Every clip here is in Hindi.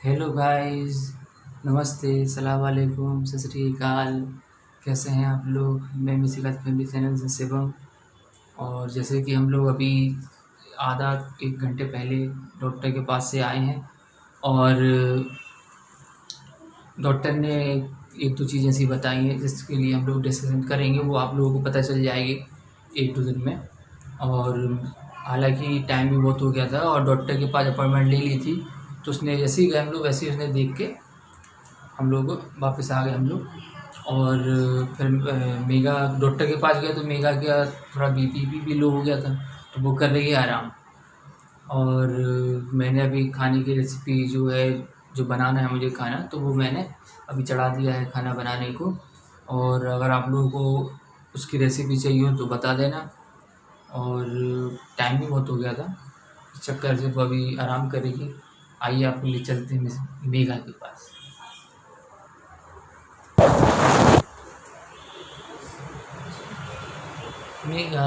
हेलो गाइस, नमस्ते, सलाम वालेकुम, सत श्री अकाल। कैसे हैं आप लोग? मैं मिसिका फैमिली चैनल से शिवम। और जैसे कि हम लोग अभी आधा एक घंटे पहले डॉक्टर के पास से आए हैं और डॉक्टर ने एक दो चीज़ ऐसी बताई हैं जिसके लिए हम लोग डिस्कशन करेंगे, वो आप लोगों को पता चल जाएगी एक दो दिन में। और हालांकि टाइम भी बहुत हो गया था और डॉक्टर के पास अपॉइंटमेंट ले ली थी, तो उसने जैसे ही गए हम लोग वैसे ही उसने देख के हम लोग वापस आ गए हम लोग। और फिर मेगा डॉक्टर के पास गए तो मेगा का थोड़ा बीपी भी लो हो गया था, तो वो कर रही है आराम। और मैंने अभी खाने की रेसिपी जो है, जो बनाना है मुझे खाना, तो वो मैंने अभी चढ़ा दिया है खाना बनाने को। और अगर आप लोगों को उसकी रेसिपी चाहिए हो तो बता देना। और टाइम भी बहुत हो गया था, इस चक्कर से वो अभी आराम करेगी। आइए आपको ले चलते हैं मेगा के पास। मेघा,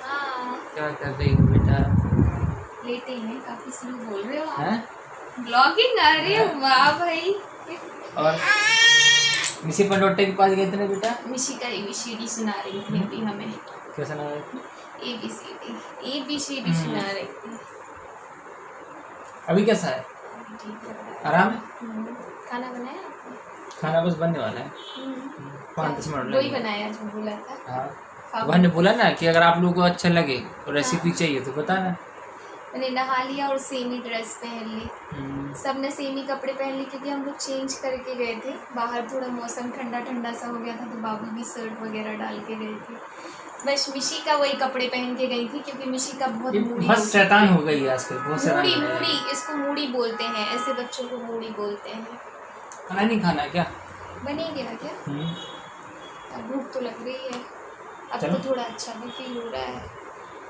हाँ, क्या कर रही हो बेटा? लेटे हैं। काफी स्लो बोल रहे हो आप। हैं? ब्लॉगिंग आ रही है, वाह भाई। और मिसी पर डॉक्टर के पास गए थे ना बेटा? मिशी का ABCD सुना रही थी अभी हमें। क्या सुना रही थी? ABCD सुना रही थी। अभी कैसा है? ठीक है। आराम है? खाना बनाया आपने? खाना बस बनने वाला है, 5-10 मिनट वही लगेगा। बनाया जो बोला था। हाँ, मैंने बोला ना कि अगर आप लोगों को अच्छा लगे और रेसिपी चाहिए तो बताना। मैंने नहा लिया और सेमी ड्रेस पहन ली। सबने सेमी कपड़े पहन ली क्योंकि हम लोग चेंज करके गए थे बाहर। थोड़ा मौसम ठंडा ठंडा सा हो गया था तो बाबू भी शर्ट वगैरह डाल के गए थे। बस मिशी का वही कपड़े पहन के गई थी क्योंकि मिशी का बहुत शैतान हो गई है आजकल, बहुत शैतान मूडी हो गई है। मूडी इसको मूडी बोलते हैं, ऐसे बच्चों को मूडी बोलते हैं। खाना नहीं खाना क्या? बने गया क्या? अब भूख तो लग रही है। अब चलो। तो थोड़ा अच्छा भी फील हो रहा है।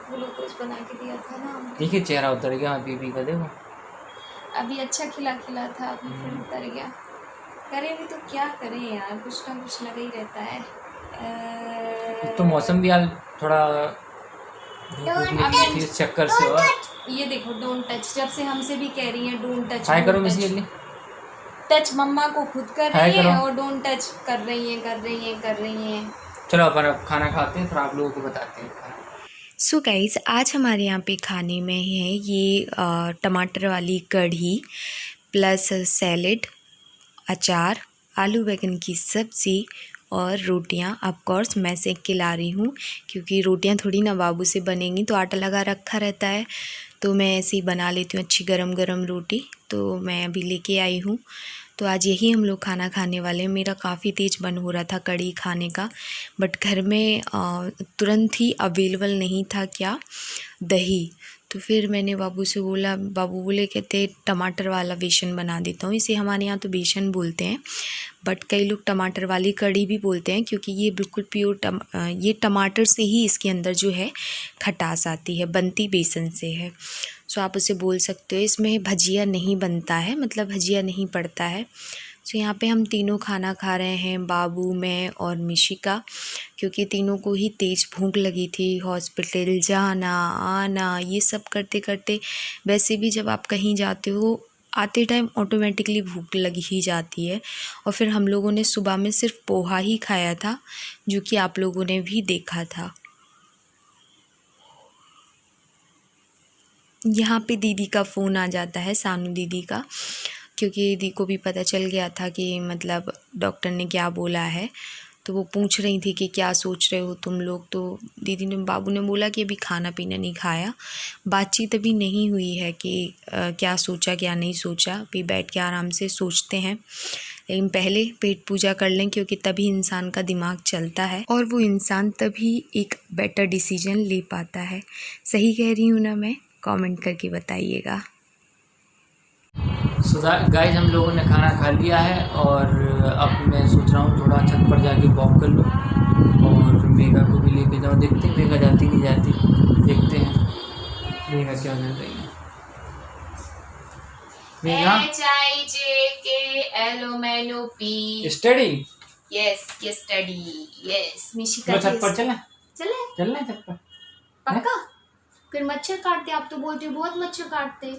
ग्लूकोज बना के दिया था ना हमने। देखिए चेहरा उतर गया बीबी का, देखो अभी अच्छा खिला खिला था, अभी फिर उतर गया। करें भी तो क्या करें यार, कुछ ना कुछ लगा ही रहता है। तो मौसम भी आज थोड़ा इस चक्कर से और ये देखो डोंट टच, जब से हमसे भी कह रही है डोंट टच। हाय करो मिस ये टच मम्मा को खुद कर हाय रही है करो। और डोंट टच कर रही है। चलो अपन अब खाना खाते हैं, फिर आप लोगों को बताते हैं खाना। सो गाइस, आज हमारे यहाँ पे खाने में है ये टमाटर वाली कढ़ी प्लस सैलेड, अचार, आलू बैगन की सब्ज़ी और रोटियां। ऑफ कोर्स मैं सेक के ला रही हूँ क्योंकि रोटियां थोड़ी ना बाबू से बनेंगी, तो आटा लगा रखा रहता है, तो मैं ऐसे ही बना लेती हूँ अच्छी गरम गरम रोटी। तो मैं अभी लेके आई हूँ, तो आज यही हम लोग खाना खाने वाले हैं। मेरा काफ़ी तेज़ मन हो रहा था कढ़ी खाने का, बट घर में तुरंत ही अवेलेबल नहीं था क्या दही। तो फिर मैंने बाबू से बोला, बाबू बोले कहते टमाटर वाला बेसन बना देता हूँ। इसे हमारे यहाँ तो बेसन बोलते हैं, बट कई लोग टमाटर वाली कढ़ी भी बोलते हैं क्योंकि ये बिल्कुल प्योर ये टमाटर से ही इसके अंदर जो है खटास आती है, बनती बेसन से है। सो आप उसे बोल सकते हो। इसमें भजिया नहीं बनता है, मतलब भजिया नहीं पड़ता है। सो यहाँ पे हम तीनों खाना खा रहे हैं, बाबू, मैं और मिशिका, क्योंकि तीनों को ही तेज़ भूख लगी थी। हॉस्पिटल जाना आना ये सब करते करते, वैसे भी जब आप कहीं जाते हो आते टाइम ऑटोमेटिकली भूख लगी ही जाती है। और फिर हम लोगों ने सुबह में सिर्फ पोहा ही खाया था, जो कि आप लोगों ने भी देखा था। यहाँ पे दीदी का फ़ोन आ जाता है, सानू दीदी का, क्योंकि दीदी को भी पता चल गया था कि मतलब डॉक्टर ने क्या बोला है। तो वो पूछ रही थी कि क्या सोच रहे हो तुम लोग। तो दीदी ने, बाबू ने बोला कि अभी खाना पीना नहीं खाया, बातचीत अभी नहीं हुई है कि क्या सोचा क्या नहीं सोचा। अभी बैठ के आराम से सोचते हैं, लेकिन पहले पेट पूजा कर लें क्योंकि तभी इंसान का दिमाग चलता है और वो इंसान तभी एक बेटर डिसीजन ले पाता है। सही कह रही हूँ ना मैं? कमेंट करके बताइएगा। गाइस, हम लोगों ने खाना खा लिया है और अब मैं सोच रहा हूँ थोड़ा छत पर जाके वॉक कर लूँ और मेघा को भी लेके जाऊँ। देखते हैं मेघा जाती नहीं जाती, देखते हैं मेघा क्या कर रही है। Megha study, yes study, yes Mishika छत पर चलना चले छत पर पक्का। फिर मच्छर काटते, आप तो बोलते हो बहुत मच्छर काटते।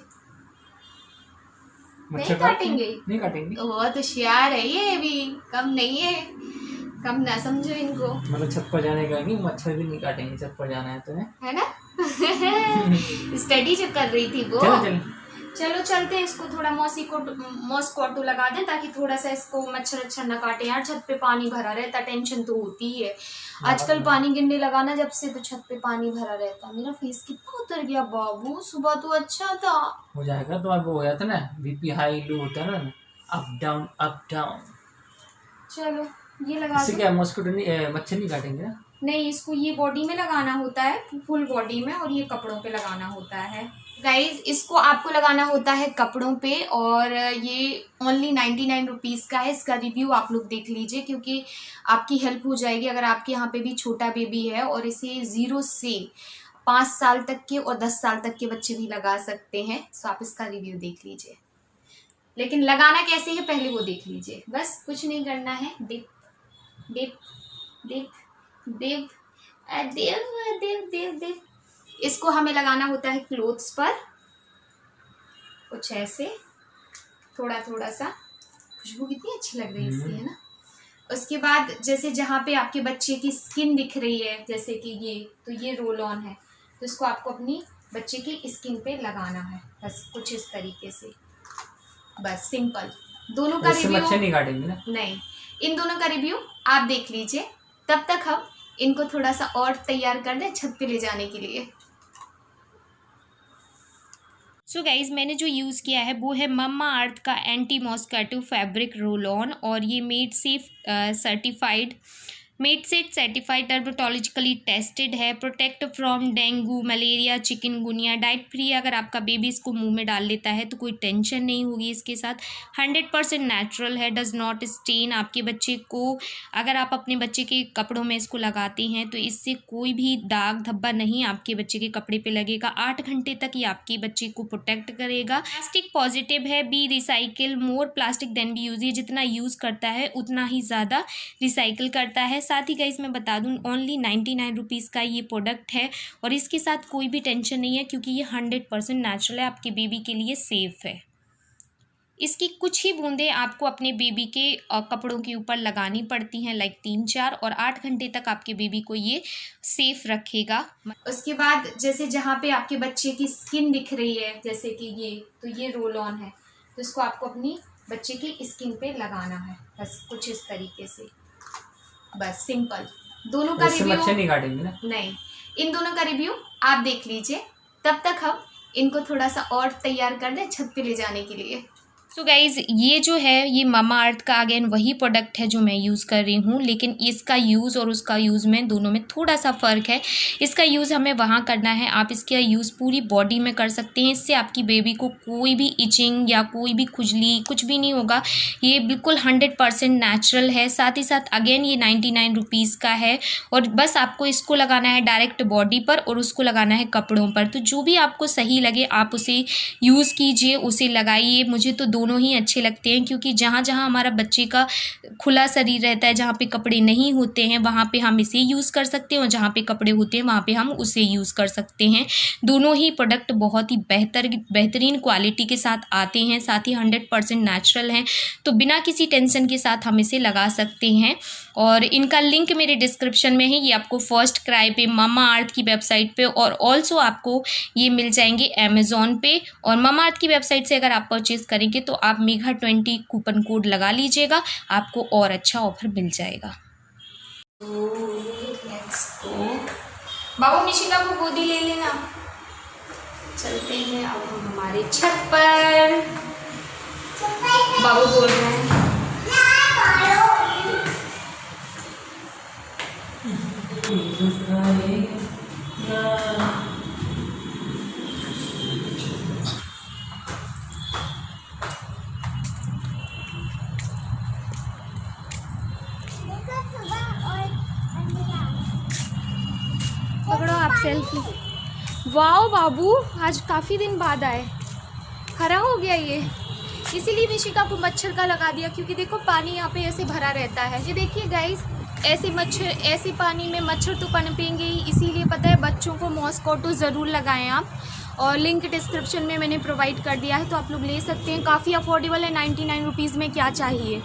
नहीं काटेंगे? नहीं काटेंगे। बहुत होशियार है ये, भी कम नहीं है, कम ना समझो इनको। मतलब छत पर जाने का नहीं, मच्छर भी नहीं काटेंगे, छत पर जाना है तो है ना। स्टडी जो कर रही थी वो। चलो चलते हैं, इसको थोड़ा मॉस्क्वाटो लगा दें ताकि थोड़ा सा इसको मच्छर अच्छा ना काटे। यार छत पे पानी भरा रहता, टेंशन तो होती ही है आजकल। पानी गिरने लगा ना जब से, तो छत पे पानी भरा रहता। मेरा फेस कितना उतर गया बाबू, सुबह तो अच्छा था। हो जाएगा, तो अब वो हो जाता ना, बीपी हाई लो होता है ना, अप डाउन अप डाउन। चलो ये लगा इससे क्या मॉस्किटो नहीं, मच्छर नहीं काटेंगे ना? नहीं, इसको ये बॉडी में लगाना होता है, फुल बॉडी में, और ये कपड़ों पे लगाना होता है। गाइज इसको आपको लगाना होता है कपड़ों पे, और ये ओनली 99 रुपीज़ का है। इसका रिव्यू आप लोग देख लीजिए, क्योंकि आपकी हेल्प हो जाएगी अगर आपके यहाँ पे भी छोटा बेबी है। और इसे 0 से 5 साल तक के और 10 साल तक के बच्चे भी लगा सकते हैं। तो आप इसका रिव्यू देख लीजिए, लेकिन लगाना कैसे है पहले वो देख लीजिए। बस कुछ नहीं करना है, dip dip dip dip dip dip dip dip. इसको हमें लगाना होता है क्लोथ्स पर, कुछ ऐसे थोड़ा थोड़ा सा। खुशबू कितनी अच्छी लग रही है इसकी, है ना। उसके बाद जैसे जहाँ पे आपके बच्चे की स्किन दिख रही है, जैसे कि ये, तो ये रोल ऑन है, तो इसको आपको अपनी बच्चे की स्किन पे लगाना है। बस कुछ इस तरीके से, बस सिंपल। दोनों का रिव्यू मच्छर नहीं काटेंगे ना? नहीं, इन दोनों का रिव्यू आप देख लीजिए। तब तक हम इनको थोड़ा सा और तैयार कर दें छत पे ले जाने के लिए। सो गाइज़ मैंने जो यूज़ किया है वो है मम्मा अर्थ का anti mosquito fabric roll on, और ये made safe certified dermatologically tested है। Protect from dengue, malaria, chikungunya, DEET free. अगर आपका बेबी इसको मुंह में डाल लेता है तो कोई टेंशन नहीं होगी इसके साथ। 100% नेचुरल है, डज नॉट स्टेन। आपके बच्चे को, अगर आप अपने बच्चे के कपड़ों में इसको लगाते हैं तो इससे कोई भी दाग धब्बा नहीं आपके बच्चे के कपड़े पे लगेगा। 8 घंटे तक ये आपके बच्चे को प्रोटेक्ट करेगा। प्लास्टिक पॉजिटिव है, be recycle more plastic than be use. ये जितना यूज़ करता है उतना ही ज़्यादा रिसाइकिल करता है। साथ ही गाइस मैं बता दूं, ओनली 99 रुपीज़ का ये प्रोडक्ट है, और इसके साथ कोई भी टेंशन नहीं है क्योंकि ये 100% नेचुरल है, आपके बेबी के लिए सेफ़ है। इसकी कुछ ही बूंदें आपको अपने बेबी के कपड़ों के ऊपर लगानी पड़ती हैं, लाइक 3-4, और 8 घंटे तक आपके बेबी को ये सेफ रखेगा। उसके बाद जैसे जहाँ पे आपके बच्चे की स्किन दिख रही है, जैसे कि ये, तो ये रोल ऑन है, तो इसको आपको अपनी बच्चे की स्किन पे लगाना है। बस कुछ इस तरीके से, बस सिंपल। दोनों का रिव्यू मच्छर नहीं काटेंगे ना? नहीं, इन दोनों का रिव्यू आप देख लीजिए। तब तक हम इनको थोड़ा सा और तैयार कर दें छत पे ले जाने के लिए। सो गाइज़ ये जो है ये ममा अर्थ का अगेन वही प्रोडक्ट है जो मैं यूज़ कर रही हूँ, लेकिन इसका यूज़ और उसका यूज़ में दोनों में थोड़ा सा फ़र्क है। इसका यूज़ हमें वहाँ करना है, आप इसका यूज़ पूरी बॉडी में कर सकते हैं। इससे आपकी बेबी को कोई भी इचिंग या कोई भी खुजली कुछ भी नहीं होगा। ये बिल्कुल 100% नेचुरल है। साथ ही साथ अगेन ये 99 रुपीज़ का है, और बस आपको इसको लगाना है डायरेक्ट बॉडी पर और उसको लगाना है कपड़ों पर। तो जो भी आपको सही लगे आप उसे यूज़ कीजिए, उसे लगाइए। मुझे तो दोनों ही अच्छे लगते हैं, क्योंकि जहाँ जहाँ हमारा बच्चे का खुला शरीर रहता है, जहाँ पे कपड़े नहीं होते हैं वहाँ पे हम इसे यूज़ कर सकते हैं, और जहाँ पे कपड़े होते हैं वहाँ पे हम उसे यूज़ कर सकते हैं। दोनों ही प्रोडक्ट बहुत ही बेहतरीन क्वालिटी के साथ आते हैं, साथ ही 100% नेचुरल हैं, तो बिना किसी टेंशन के साथ हम इसे लगा सकते हैं। और इनका लिंक मेरे डिस्क्रिप्शन में है। ये आपको फर्स्ट क्राई पे, ममा अर्थ की वेबसाइट पे, और ऑल्सो आपको ये मिल जाएंगे अमेज़ॉन पे। और ममा अर्थ की वेबसाइट से अगर आप परचेज़ करेंगे तो आप MEGHA20 कूपन कोड लगा लीजिएगा, आपको और अच्छा ऑफर मिल जाएगा। बाबू मिशिका को गोदी ले लेना। चलते हैं अब हम हमारे छत पर। बाबू बोल रहे हैं पकड़ो आप सेल्फी। वाओ बाबू आज काफ़ी दिन बाद आए, हरा हो गया ये, इसीलिए मिशिका को मच्छर का लगा दिया, क्योंकि देखो पानी यहाँ पे ऐसे भरा रहता है। ये देखिए गाइस, ऐसे मच्छर, ऐसे पानी में मच्छर तो पनपेंगे ही, इसीलिए पता है बच्चों को मॉस्किटो ज़रूर लगाएं आप। और लिंक डिस्क्रिप्शन में मैंने प्रोवाइड कर दिया है, तो आप लोग ले सकते हैं। काफ़ी अफोर्डेबल है, 99 रुपीज़ में क्या चाहिए।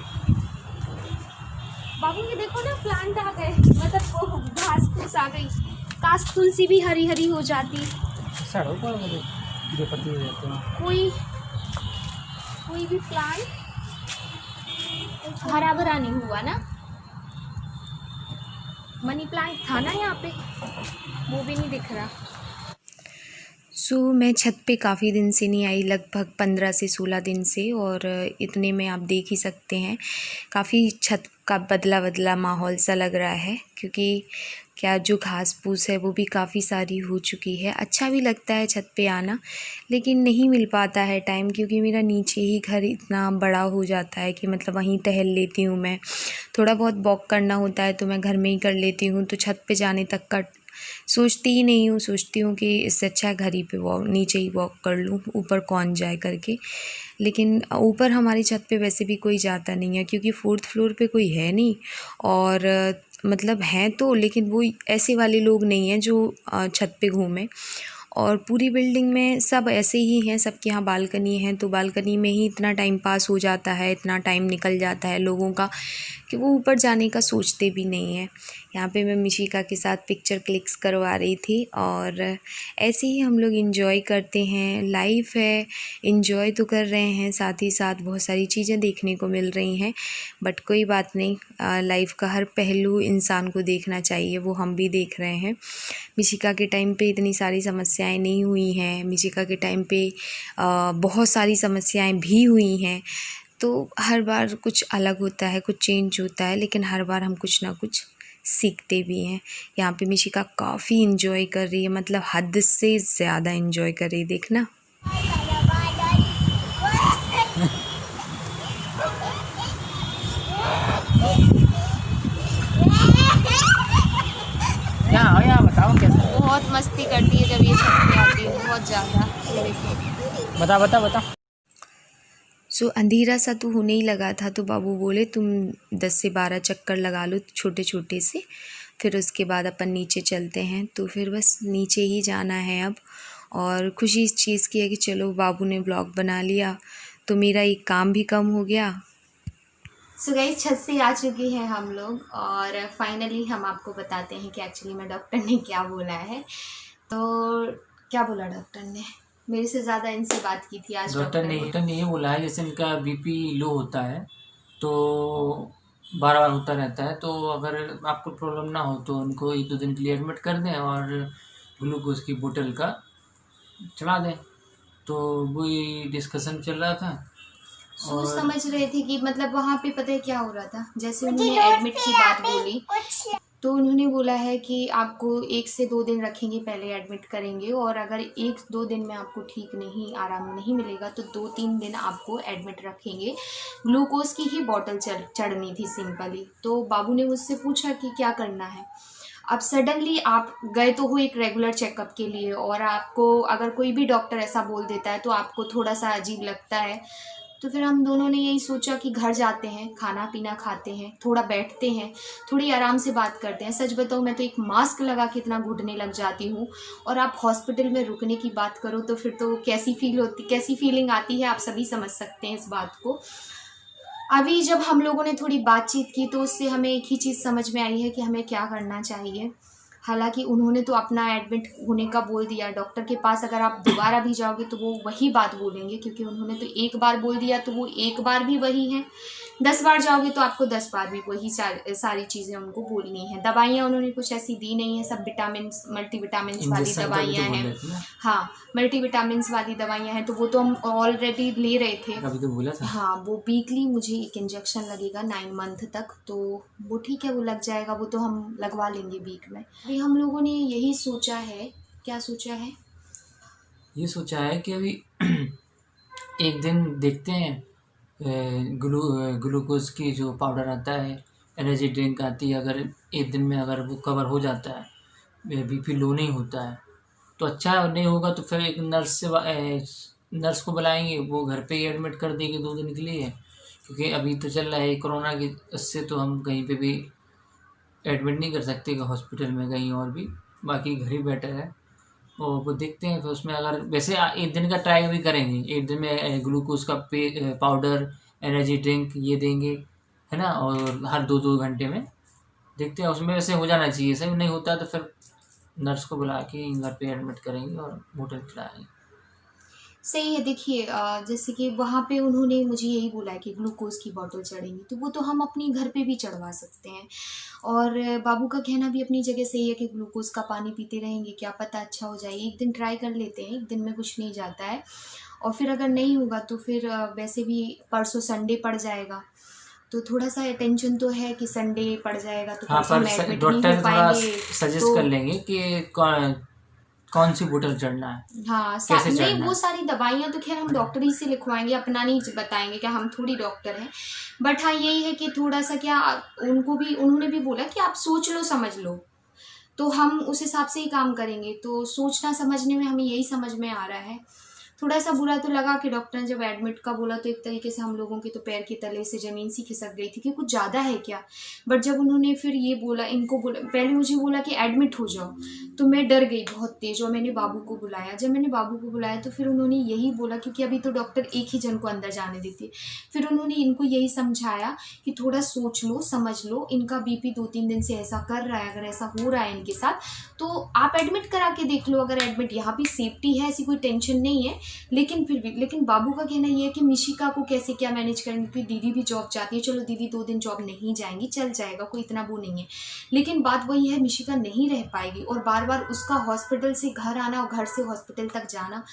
बाबू ये देखो ना, प्लांट आ गए, मतलब वो घास फूस आ गई। काश तुलसी भी हरी हरी हो जाती। कोई भी प्लांट हरा भरा नहीं हुआ ना। मनी प्लांट था ना यहाँ पे, वो भी नहीं दिख रहा। मैं छत पे काफ़ी दिन से नहीं आई, लगभग 15 से 16 दिन से, और इतने में आप देख ही सकते हैं काफ़ी छत का बदला माहौल सा लग रहा है, क्योंकि क्या जो घास फूस है वो भी काफ़ी सारी हो चुकी है। अच्छा भी लगता है छत पे आना, लेकिन नहीं मिल पाता है टाइम, क्योंकि मेरा नीचे ही घर इतना बड़ा हो जाता है कि मतलब वहीं टहल लेती हूँ मैं। थोड़ा बहुत वॉक करना होता है तो मैं घर में ही कर लेती हूँ, तो छत पे जाने तक का सोचती ही नहीं हूँ। सोचती हूँ कि इससे अच्छा घर ही पे वॉक, नीचे ही वॉक कर लूँ, ऊपर कौन जाए करके। लेकिन ऊपर हमारी छत पे वैसे भी कोई जाता नहीं है, क्योंकि 4th फ्लोर पे कोई है नहीं, और मतलब हैं तो, लेकिन वो ऐसे वाले लोग नहीं हैं जो छत पे घूमें। और पूरी बिल्डिंग में सब ऐसे ही हैं, सबके यहाँ बालकनी है, तो बालकनी में ही इतना टाइम पास हो जाता है, इतना टाइम निकल जाता है लोगों का कि वो ऊपर जाने का सोचते भी नहीं हैं। यहाँ पे मैं मिशिका के साथ पिक्चर क्लिक्स करवा रही थी, और ऐसे ही हम लोग एंजॉय करते हैं। लाइफ है, एंजॉय तो कर रहे हैं, साथ ही साथ बहुत सारी चीज़ें देखने को मिल रही हैं, बट कोई बात नहीं, लाइफ का हर पहलू इंसान को देखना चाहिए, वो हम भी देख रहे हैं। मिशिका के टाइम पे इतनी सारी समस्याएं नहीं हुई हैं, मिशिका के टाइम पे बहुत सारी समस्याएं भी हुई हैं, तो हर बार कुछ अलग होता है, कुछ चेंज होता है, लेकिन हर बार हम कुछ ना कुछ सीखते भी हैं। यहाँ पे मिशिका काफ़ी इंजॉय कर रही है, मतलब हद से ज़्यादा इंजॉय कर रही है, देखना। यहाँ बताओ कैसे। बहुत मस्ती करती है जब ये छत पे आती है, बहुत ज़्यादा। ये देखो, बता। अंधेरा सा तो होने ही लगा था, तो बाबू बोले तुम 10 से 12 चक्कर लगा लो छोटे छोटे से, फिर उसके बाद अपन नीचे चलते हैं। तो फिर बस नीचे ही जाना है अब, और खुशी इस चीज़ की है कि चलो बाबू ने ब्लॉग बना लिया तो मेरा एक काम भी कम हो गया। सो गाइस, छत से आ चुके हैं हम लोग, और फाइनली हम आपको बताते हैं कि एक्चुअली में डॉक्टर ने क्या बोला है। तो क्या बोला डॉक्टर ने? मेरे से ज़्यादा इनसे बात की थी आज डॉक्टर ने ये बोला है, जैसे इनका बीपी लो होता है तो बार बार होता रहता है, तो अगर आपको प्रॉब्लम ना हो तो उनको 1-2 दिन के लिए एडमिट कर दें और ग्लूकोज की बोतल का चढ़ा दें। तो वही डिस्कशन चल रहा था। सोच समझ रहे थे कि मतलब वहाँ पे पता है क्या हो रहा था, जैसे उन्होंने एडमिट की बात बोली तो उन्होंने बोला है कि आपको 1 से 2 दिन रखेंगे, पहले एडमिट करेंगे, और अगर 1-2 दिन में आपको ठीक नहीं, आराम नहीं मिलेगा तो 2-3 दिन आपको एडमिट रखेंगे। ग्लूकोज की ही बॉटल चढ़नी थी सिंपली। तो बाबू ने मुझसे पूछा कि क्या करना है। अब सडनली आप गए तो हो एक रेगुलर चेकअप के लिए, और आपको अगर कोई भी डॉक्टर ऐसा बोल देता है तो आपको थोड़ा सा अजीब लगता है। तो फिर हम दोनों ने यही सोचा कि घर जाते हैं, खाना पीना खाते हैं, थोड़ा बैठते हैं, थोड़ी आराम से बात करते हैं। सच बताऊँ मैं तो एक मास्क लगा के इतना घुटने लग जाती हूँ, और आप हॉस्पिटल में रुकने की बात करो तो फिर तो कैसी फीलिंग आती है, आप सभी समझ सकते हैं इस बात को। अभी जब हम लोगों ने थोड़ी बातचीत की तो उससे हमें एक ही चीज़ समझ में आई है कि हमें क्या करना चाहिए। हालांकि उन्होंने तो अपना एडमिट होने का बोल दिया, डॉक्टर के पास अगर आप दोबारा भी जाओगे तो वो वही बात बोलेंगे, क्योंकि उन्होंने तो एक बार बोल दिया तो वो एक बार भी वही है। 10 बार जाओगे तो आपको 10 बार भी वही सारी चीज़ें उनको बोलनी है। दवाइयाँ उन्होंने कुछ ऐसी दी नहीं है, सब विटामिन्स, मल्टीविटामिन्स वाली दवाइयाँ हैं। हाँ, मल्टीविटामिन्स वाली दवाइयाँ हैं, तो वो तो हम ऑलरेडी ले रहे थे। अभी तो बोला था। हाँ, वो वीकली मुझे एक इंजेक्शन लगेगा 9 मंथ तक, तो वो ठीक है, वो लग जाएगा, वो तो हम लगवा लेंगे वीक में। अभी हम लोगों ने यही सोचा है। क्या सोचा है? ये सोचा है कि अभी एक दिन देखते हैं, ग्लूकोज की जो पाउडर आता है, एनर्जी ड्रिंक आती है, अगर एक दिन में अगर वो कवर हो जाता है, बीपी लो नहीं होता है तो अच्छा, नहीं होगा तो फिर एक नर्स को बुलाएंगे, वो घर पे ही एडमिट कर देगी 2 दिन के लिए, क्योंकि अभी तो चल रहा है कोरोना की, उससे तो हम कहीं पे भी एडमिट नहीं कर सकते हॉस्पिटल में कहीं और भी, बाकी घर ही बेटर है। और वो देखते हैं, तो उसमें अगर वैसे 1 दिन का ट्राई भी करेंगे, 1 दिन में ग्लूकोज का पाउडर, एनर्जी ड्रिंक ये देंगे, है ना, और हर 2-2 घंटे में देखते हैं। उसमें वैसे हो जाना चाहिए, सही नहीं होता तो फिर नर्स को बुला के घर पे एडमिट करेंगे और बोतल खिलाएंगे। सही है। देखिए जैसे कि वहाँ पे उन्होंने मुझे यही बोला है कि ग्लूकोज की बोतल चढ़ेंगी, तो वो तो हम अपने घर पे भी चढ़वा सकते हैं। और बाबू का कहना भी अपनी जगह सही है कि ग्लूकोज का पानी पीते रहेंगे, क्या पता अच्छा हो जाए। 1 दिन ट्राई कर लेते हैं, 1 दिन में कुछ नहीं जाता है। और फिर अगर नहीं होगा तो फिर वैसे भी परसों संडे पड़ जाएगा, तो थोड़ा सा टेंशन तो है कि संडे पड़ जाएगा तो हाँ, परसों पर हम एडमिट नहीं डॉक्टर हो थोड़ा पाएंगे। सजेस्ट तो कर लेंगे कि कौन सी बोतल चढ़ना है, हाँ कैसे नहीं, चढ़ना वो है। सारी दवाइयाँ तो खैर हम डॉक्टर ही से लिखवाएंगे, अपना नहीं बताएंगे कि हम थोड़ी डॉक्टर हैं। बट हाँ यही है कि थोड़ा सा क्या, उनको भी उन्होंने भी बोला कि आप सोच लो समझ लो, तो हम उस हिसाब से ही काम करेंगे। तो सोचना समझने में हमें यही समझ में आ रहा है। थोड़ा सा बुरा तो लगा कि डॉक्टर ने जब एडमिट का बोला तो एक तरीके से हम लोगों के तो पैर के तले से ज़मीन सी खिसक गई थी कि कुछ ज़्यादा है क्या। बट जब उन्होंने फिर ये बोला, इनको बोला, पहले मुझे बोला कि एडमिट हो जाओ, तो मैं डर गई बहुत तेज़ और मैंने बाबू को बुलाया। जब मैंने बाबू को बुलाया तो फिर उन्होंने यही बोला, क्योंकि अभी तो डॉक्टर एक ही जन को अंदर जाने देती है, फिर उन्होंने इनको यही समझाया कि थोड़ा सोच लो समझ लो, इनका BP 2-3 दिन से ऐसा कर रहा है, अगर ऐसा हो रहा है इनके साथ तो आप एडमिट करा के देख लो। अगर एडमिट यहाँ भी सेफ्टी है, ऐसी कोई टेंशन नहीं है, लेकिन फिर भी बाबू का कहना ये है कि मिशिका को कैसे क्या मैनेज करेंगे, क्योंकि दीदी भी जॉब जाती है। चलो दीदी 2 दिन जॉब नहीं जाएंगी, चल जाएगा, कोई इतना वो नहीं है, लेकिन बात वही है मिशिका नहीं रह पाएगी और बार बार उसका हॉस्पिटल से घर आना और घर से हॉस्पिटल तक जाना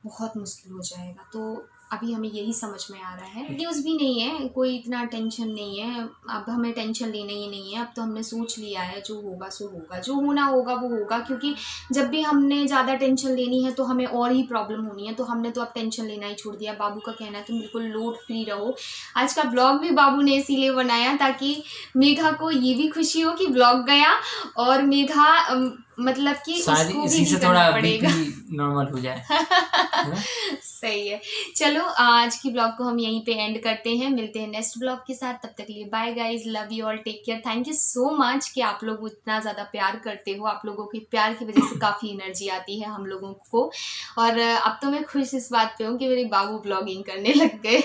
बहुत मुश्किल हो जाएगा। तो अभी हमें यही समझ में आ रहा है। न्यूज़ भी नहीं है, कोई इतना टेंशन नहीं है, अब हमें टेंशन लेना ही नहीं है। अब तो हमने सोच लिया है, जो होगा सो होगा, जो होना होगा वो होगा, क्योंकि जब भी हमने ज़्यादा टेंशन लेनी है तो हमें और ही प्रॉब्लम होनी है, तो हमने तो अब टेंशन लेना ही छोड़ दिया। बाबू का कहना है तुम बिल्कुल लोड फ्री रहो। आज का ब्लॉग भी बाबू ने इसीलिए बनाया ताकि मेघा को ये भी खुशी हो कि ब्लॉग गया, और मेघा मतलब कि उसको भी इसी से नहीं थोड़ा करना पड़ेगा, नॉर्मल हो जाए। सही है। चलो आज की ब्लॉग को हम यहीं पे एंड करते हैं, मिलते हैं नेक्स्ट ब्लॉग के साथ। तब तक के लिए bye guys, love you all, take care. Thank you so much कि आप लोग इतना ज़्यादा प्यार करते हो। आप लोगों के प्यार की वजह से काफ़ी एनर्जी आती है हम लोगों को, और अब तो मैं खुश इस बात पे हूँ कि मेरे बाबू ब्लॉगिंग करने लग गए।